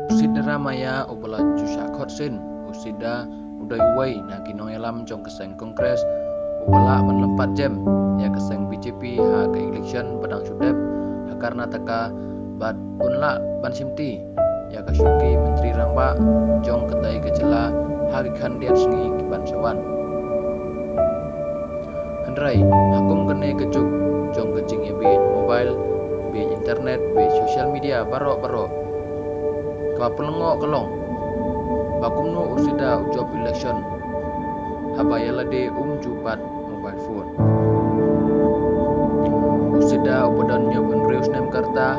Usidara maya ubala jusha khotsin usida udai wai na kinoyalam jong keseng kongres ubala menlempat jem ya keseng BJP ha ke election padang sudep ha Karnataka bad unla bansimti ya kasyuki menteri rangba jong ketai kejela ha khan diat sengi kiban sawan handrai hakum kene kejuk jong kecing ya bi mobile bi internet bi social media baro ka pelengok kelong bakumno usida job election habayala de jupat mobile phone usida upadan nyob Andreus nem karta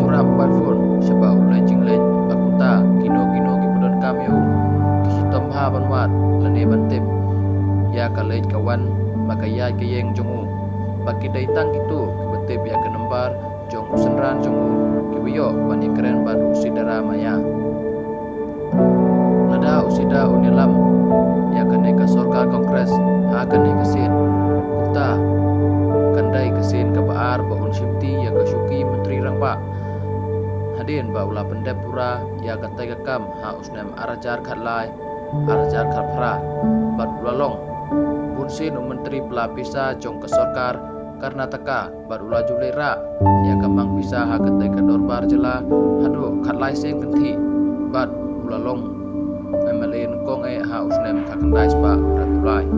curap mobile phone sebab ulai jinglej bakuta kino kipadon kameu kisitom ha banwat lane bantip ya kalej kawan makaya kayeng jongu bagi daitang gitu kibetip ya kenembar jong usenran jongu kibiyo bani keren bad usidara maya lada usida unilam ya kane ke sorkar kongres ha kane kesin kukta kandai kesin ke baar ba unsimti ya kasyuki menteri rangba hadin ba ula pendepura ya katai kakam ha usnem arajar khatlai arajar khalpra bad ulalong bunsin menteri pelapisa jong ke sorkar Karnataka barula julera ya kamang bisa ha katai ke dorbar jela hado khatlai sen kenti bad ulalong MLA kong ha usnem kakandai spa ratulai